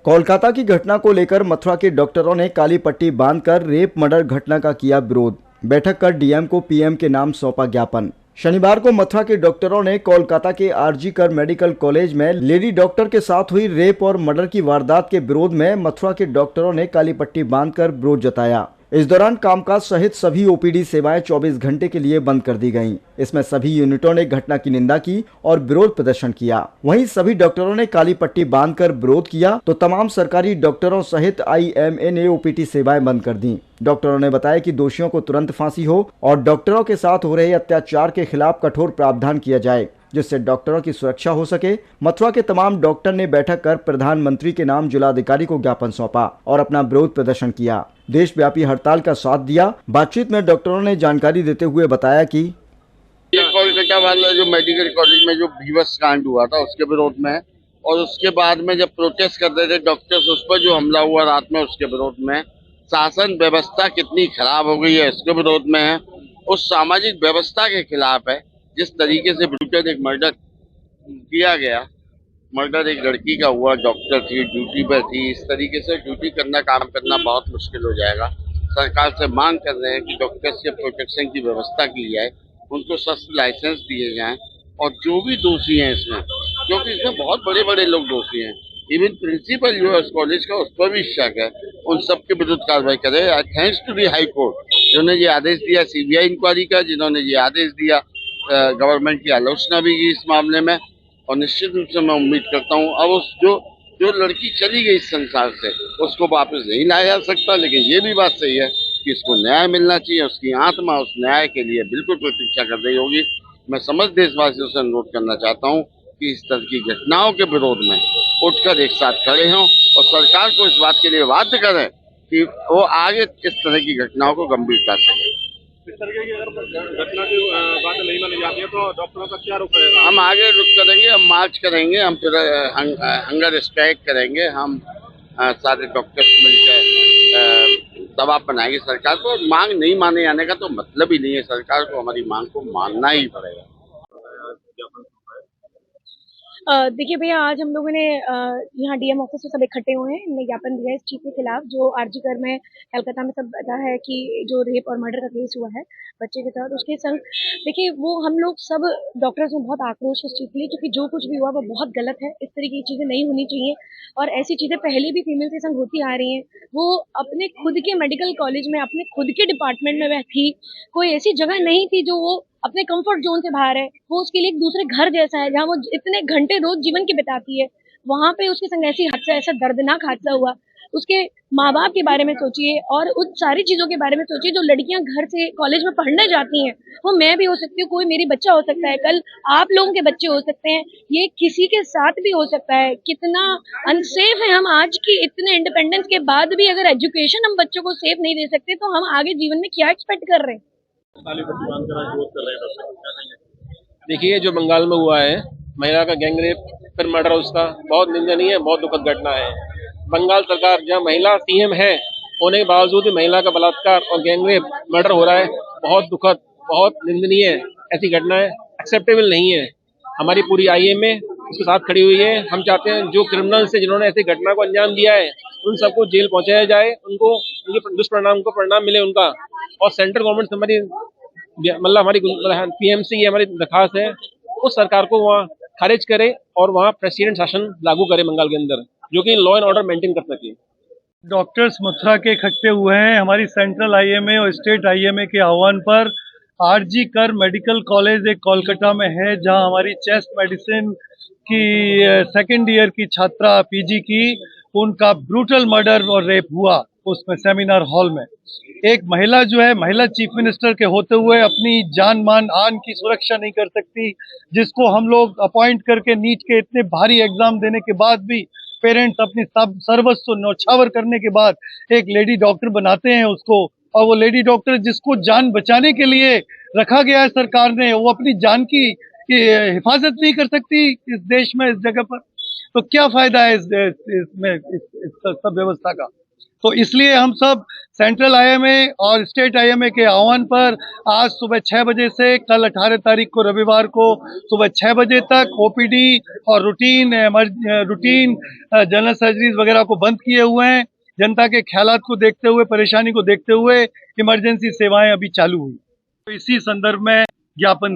कोलकाता की घटना को लेकर मथुरा के डॉक्टरों ने काली पट्टी बांधकर रेप मर्डर घटना का किया विरोध। बैठक कर डीएम को पीएम के नाम सौंपा ज्ञापन। शनिवार को मथुरा के डॉक्टरों ने कोलकाता के आरजी कर मेडिकल कॉलेज में लेडी डॉक्टर के साथ हुई रेप और मर्डर की वारदात के विरोध में मथुरा के डॉक्टरों ने काली पट्टी बांधकर विरोध जताया। इस दौरान कामकाज सहित सभी ओपीडी सेवाएं 24 घंटे के लिए बंद कर दी गईं। इसमें सभी यूनिटों ने घटना की निंदा की और विरोध प्रदर्शन किया। वहीं सभी डॉक्टरों ने काली पट्टी बांधकर विरोध किया तो तमाम सरकारी डॉक्टरों सहित आईएमए ने ओपीडी सेवाएं बंद कर दी। डॉक्टरों ने बताया कि दोषियों को तुरंत फांसी हो और डॉक्टरों के साथ हो रहे अत्याचार के खिलाफ कठोर प्रावधान किया जाए, जिससे डॉक्टरों की सुरक्षा हो सके। मथुरा के तमाम डॉक्टर ने बैठक कर प्रधानमंत्री के नाम जिलाधिकारी को ज्ञापन सौंपा और अपना विरोध प्रदर्शन किया। देशव्यापी हड़ताल का साथ दिया। बातचीत में डॉक्टरों ने जानकारी देते हुए बताया कि कोलकाता वाला जो मेडिकल कॉलेज में जो भीवस कांड हुआ था उसके विरोध में, और उसके बाद में जब प्रोटेस्ट कर रहे थे डॉक्टर्स, उस पर जो हमला हुआ रात में उसके विरोध में, शासन व्यवस्था कितनी खराब हो गई है इसके विरोध में है, उस सामाजिक व्यवस्था के खिलाफ है। जिस तरीके से ब्रूटल एक मर्डर किया गया, मर्डर एक लड़की का हुआ, डॉक्टर थी, ड्यूटी पर थी, इस तरीके से ड्यूटी करना, काम करना बहुत मुश्किल हो जाएगा। सरकार से मांग कर रहे हैं कि डॉक्टर्स के प्रोटेक्शन की व्यवस्था की जाए, उनको सख्त लाइसेंस दिए जाएं, और जो भी दोषी हैं इसमें, क्योंकि इसमें बहुत बड़े बड़े लोग दोषी हैं, इवन प्रिंसिपल जो है उस कॉलेज का, उस पर भी शक है, उन सबके विरुद्ध कार्रवाई करे। Thanks to the high court जिन्होंने ये आदेश दिया, सीबीआई इंक्वायरी का जिन्होंने ये आदेश दिया, गवर्नमेंट की आलोचना भी की इस मामले में, और निश्चित रूप से मैं उम्मीद करता हूँ अब उस जो लड़की चली गई इस संसार से उसको वापस नहीं लाया जा सकता, लेकिन ये भी बात सही है कि इसको न्याय मिलना चाहिए। उसकी आत्मा उस न्याय के लिए बिल्कुल प्रतीक्षा कर रही होगी। मैं समस्त देशवासियों से अनुरोध करना चाहता हूँ कि इस तरह की घटनाओं के विरोध में उठकर एक साथ खड़े हों और सरकार को इस बात के लिए बाध्य करें कि वो आगे इस तरह की घटनाओं को गंभीरता से लें। इस तरीके की अगर घटना की बातें नहीं मानी जाती है तो डॉक्टरों का क्या रुख रहेगा? हम आगे रुख करेंगे, हम मार्च करेंगे, हम फिर हंगर स्ट्राइक करेंगे, हम सारे डॉक्टर्स मिलकर दबाव बनाएंगे सरकार को। मांग नहीं माने जाने का तो मतलब ही नहीं है, सरकार को हमारी मांग को मानना ही पड़ेगा। देखिए भैया, आज हम लोगों ने यहाँ डीएम ऑफिस में सब इकट्ठे हुए हैं। हमने ज्ञापन दिया है इस चीज के खिलाफ जो आरजी कर में कलकत्ता में सब पता है कि जो रेप और मर्डर का केस हुआ है बच्चे के साथ, उसके संग देखिए वो हम लोग सब डॉक्टर्स में बहुत आक्रोश इस चीज के लिए, क्योंकि जो कुछ भी हुआ वो बहुत गलत है। इस तरह की चीजें नहीं होनी चाहिए, और ऐसी चीजें पहले भी फीमेल के संग होती आ रही हैं। वो अपने खुद के मेडिकल कॉलेज में, अपने खुद के डिपार्टमेंट में वह थी, कोई ऐसी जगह नहीं थी जो वो अपने कंफर्ट जोन से बाहर है। वो उसके लिए एक दूसरे घर जैसा है जहाँ वो इतने घंटे रोज जीवन के बिताती है। वहां पे उसके संग ऐसा दर्दनाक हादसा हुआ। उसके माँ बाप के बारे में सोचिए और उन सारी चीजों के बारे में सोचिए। जो लड़कियां घर से कॉलेज में पढ़ने जाती हैं, वो मैं भी हो सकती हूँ, कोई मेरी बच्चा हो सकता है, कल आप लोगों के बच्चे हो सकते हैं, ये किसी के साथ भी हो सकता है। कितना अनसेफ है हम आज की इतने इंडिपेंडेंस के बाद भी, अगर एजुकेशन हम बच्चों को सेफ नहीं दे सकते तो हम आगे जीवन में क्या एक्सपेक्ट कर रहे हैं। देखिए, जो बंगाल में हुआ है महिला का गैंग रेप फिर मर्डर, उसका बहुत निंदनीय है, बहुत दुखद घटना है। बंगाल सरकार जहाँ महिला सीएम है होने के बावजूद भी महिला का बलात्कार और गैंग रेप मर्डर हो रहा है, बहुत दुखद, बहुत निंदनीय है। ऐसी घटनाएं एक्सेप्टेबल नहीं है। हमारी पूरी आईएमए उसके साथ खड़ी हुई है। हम चाहते हैं जो क्रिमिनल्स से जिन्होंने ऐसी घटना को अंजाम दिया है उन सबको जेल पहुंचाया जाए, उनको उनके दुष्परिणाम को परिणाम मिले उनका। और सेंट्रल गवर्नमेंट से हमारी पीएमसी हमारी दरखास्त है, उस सरकार को वहाँ खारिज करे और वहाँ प्रेसिडेंट शासन लागू करे बंगाल के अंदर, जो कि लॉ एंड ऑर्डर मेंटेन कर सके। डॉक्टर्स मथुरा के इकट्ठे हुए हैं हमारी सेंट्रल आईएमए और स्टेट आईएमए के आह्वान पर। आरजी कर मेडिकल कॉलेज एक कोलकाता में है जहां हमारी चेस्ट मेडिसिन की सेकेंड ईयर की छात्रा पीजी की, उनका ब्रूटल मर्डर और रेप हुआ उसमें सेमिनार हॉल में। एक महिला जो है, महिला चीफ मिनिस्टर के होते हुए अपनी जान मान आन की सुरक्षा नहीं कर सकती, जिसको हम लोग अपॉइंट करके नीट के इतने भारी एग्जाम देने के बाद भी पेरेंट्स अपनी सर्वस्व न्यौछावर करने के बाद एक लेडी डॉक्टर बनाते हैं उसको, और वो लेडी डॉक्टर जिसको जान बचाने के लिए रखा गया है सरकार ने, वो अपनी जान की हिफाजत नहीं कर सकती इस देश में, इस जगह पर, तो क्या फायदा है इसमें इस सब व्यवस्था का। तो इसलिए हम सब सेंट्रल आईएमए और स्टेट आईएमए के आह्वान पर आज सुबह 6 बजे से कल 18 तारीख को रविवार को सुबह 6 बजे तक ओपीडी और रूटीन जनरल सर्जरीज वगैरह को बंद किए हुए हैं। जनता के ख्यालात को देखते हुए, परेशानी को देखते हुए इमरजेंसी सेवाएं अभी चालू हुई। तो इसी संदर्भ में ज्ञापन